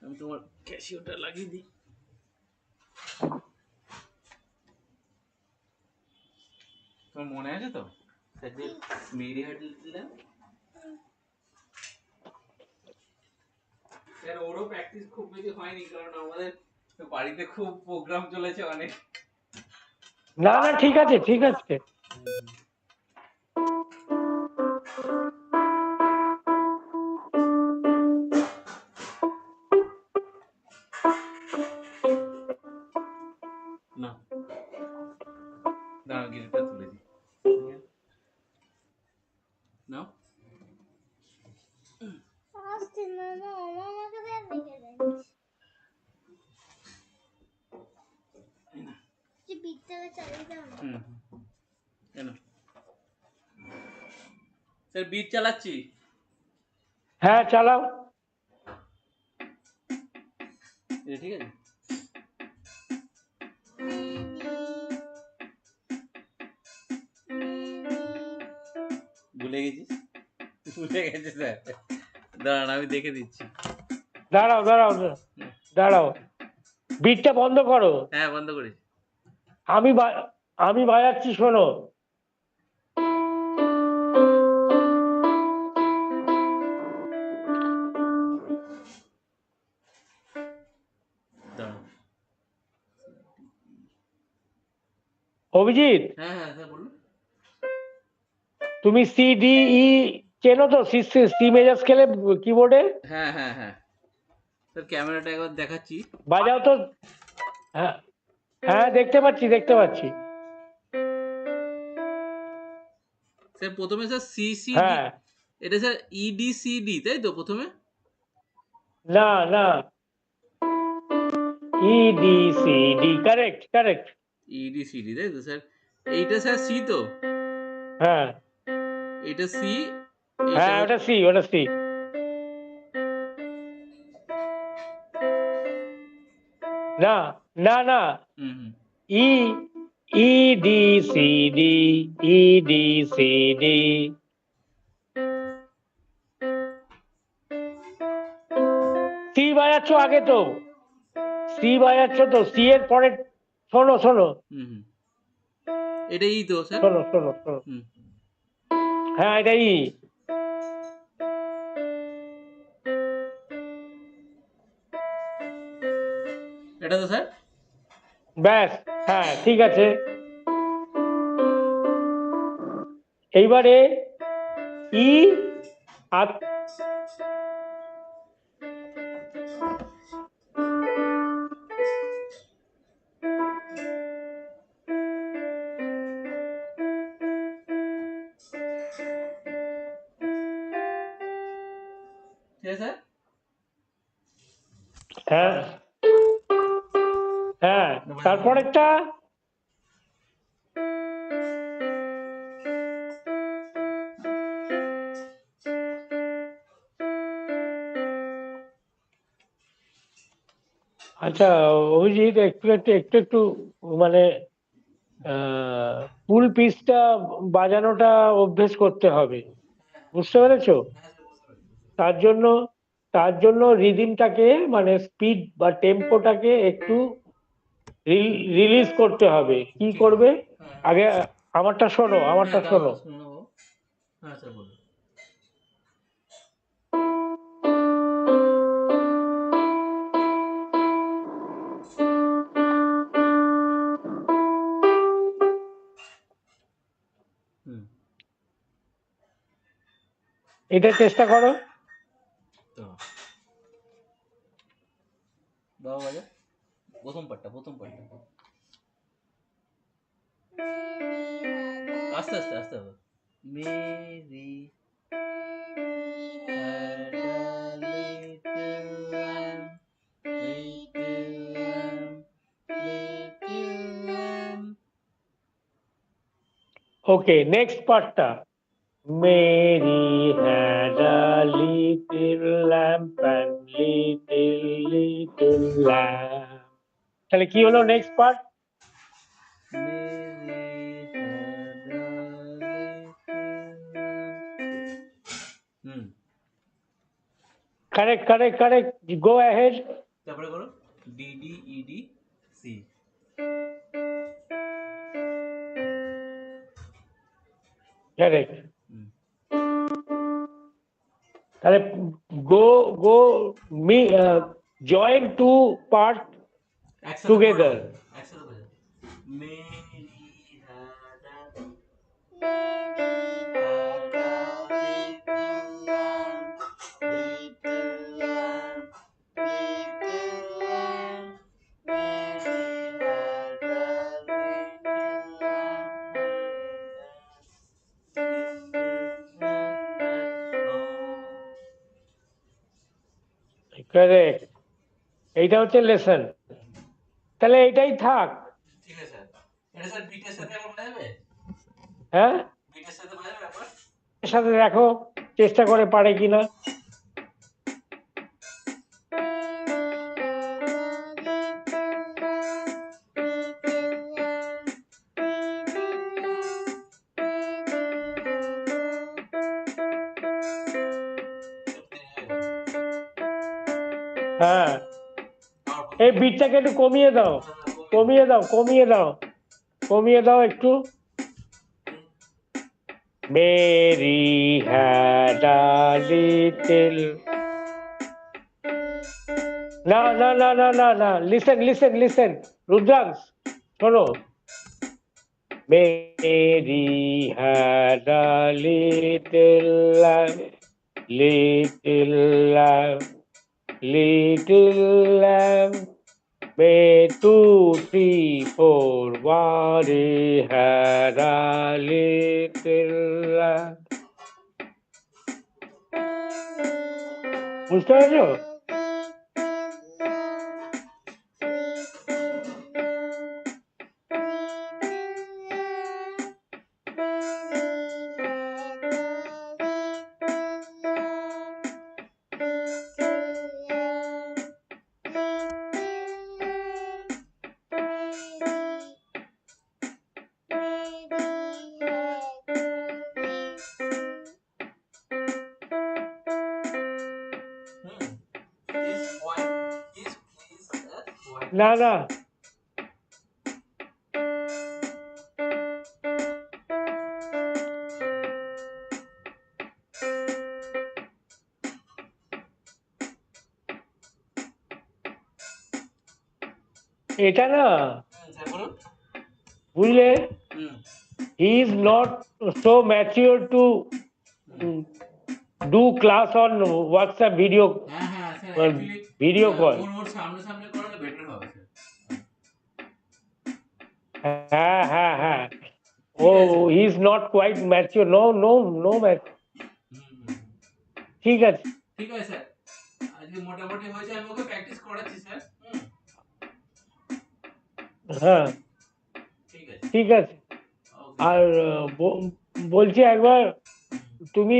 আমি তোমার ক্যাশিওটা লাগিয়ে দিই। তোমার মনে আছে তো স্যার মেরি হাঁটছিলাম স্যার? ওরও প্র্যাকটিস খুব বেশি হয়নি, কারণ আমাদের বাড়িতে খুব প্রোগ্রাম চলেছে অনেক। না না, ঠিক আছে ঠিক আছে। না দাঁড়াও, গিটারটা তুলে দিই। নাও। স্যার বিট চালাচ্ছি। হ্যাঁ চালাও। ঠিক আছে। ভুলে গেছিস? ভুলে গেছে স্যার, দাঁড়ান আমি দেখে দিচ্ছি। দাঁড়াও দাঁড়াও দাঁড়াও, বিটটা বন্ধ করো। হ্যাঁ বন্ধ করি। আমি বাজাচ্ছি, শোনো। অভিজিৎ, হ্যাঁ হ্যাঁ স্যার বলুন। তুমি সি ডি ই চেনো তো? সি মেজার স্কেলে কিবোর্ডে। হ্যাঁ হ্যাঁ হ্যাঁ স্যার, ক্যামেরাটা একবার দেখাচ্ছি। বাজাও তো। হ্যাঁ হ্যাঁ, দেখতে পাচ্ছি দেখতে পাচ্ছি। স্যার প্রথমে স্যার সি সি ডি, হ্যাঁ। এটা স্যার ইডি সি ডি তাই তো প্রথমে? না না, E D C D, correct correct. ED C D তাই তো স্যার? এইটা স্যার সি তো? হ্যাঁ এটা সি, এটা হ্যাঁ, ওটা সি, ওটা সি। না না না, হুম E E D C D, E D C D. C বাজাচ্ছ আগে তো, সি বাজাচ্ছ তো, সি এর পরে। শোনো শোনো হুম হুম, এটা ই তো স্যার? শোনো শোনো শোনো। হুম, হ্যাঁ, এটা ই। এটা তো স্যার? ব্যাস, হ্যাঁ ঠিক আছে। এইবারে ই আর ঠিক আছে স্যার। হ্যাঁ হ্যাঁ, তারপরেরটা। আচ্ছা অভিজিৎ, একটু একটু একটু একটু মানে ফুল পিসটা বাজানোটা অভ্যেস করতে হবে, বুঝতে পেরেছো? তার জন্য তার জন্য রিদিমটাকে, মানে স্পিড বা টেম্পোটাকে একটু রিলিজ করতে হবে। কি ঠিক আছে। করবে? হ্যাঁ আগে আমারটা শোনো, হ্যাঁ আমারটা দাঁড়াও শোনো। শুনবো। হ্যাঁ স্যার বলুন। হুম, এটা চেষ্টা করো। তো দাও বাজা, প্রথম পার্টটা প্রথম পার্টটা আস্তে আস্তে আস্তে হবে। Mary had a little lamb, little lamb, little lamb. Okay, next পার্টটা। Mary had a little lamp and little little lamp. তাহলে কি হলো next part? Mary had a little lamb. হুম, Correct. Go ahead. তারপরে করো ডিডি ইডি সি। Correct. তাহলে go me join two part একসাথে together. পড়ো, একসাথে পড়ো। মেরি হাদা Correct. এইটা হচ্ছে লেসন। তাহলে এটাই থাক। ঠিক আছে স্যার। এটা স্যার বিটের সাথে আমার বাজাবে? হ্যাঁ, বিটের সাথে বাজাবে আবার? এর সাথে দেখো চেষ্টা করে পারে কিনা। হ্যাঁ, এই বিটটাকে একটু কমিয়ে দাও একটু। Mary had a little. না, listen, রুদ্রাংশ শোনো। Mary had a little lamb, little lamb, made 2, 3, 4, Mary had a little lamb. বুঝতে পেরেছো? না, এটা না, বুঝলে, he is not so mature to do class on WhatsApp video call. ওর সামনে সামনে করলে বেটার হবে স্যার। হ্যাঁ, he is not quite mature. No mature. ঠিক আছে স্যার, আজকে মোটামুটি হয়েছে, আমি ওকে প্র্যাকটিস করাচ্ছি স্যার। হ্যাঁ, ঠিক আছে। আর বলছি একবার তুমি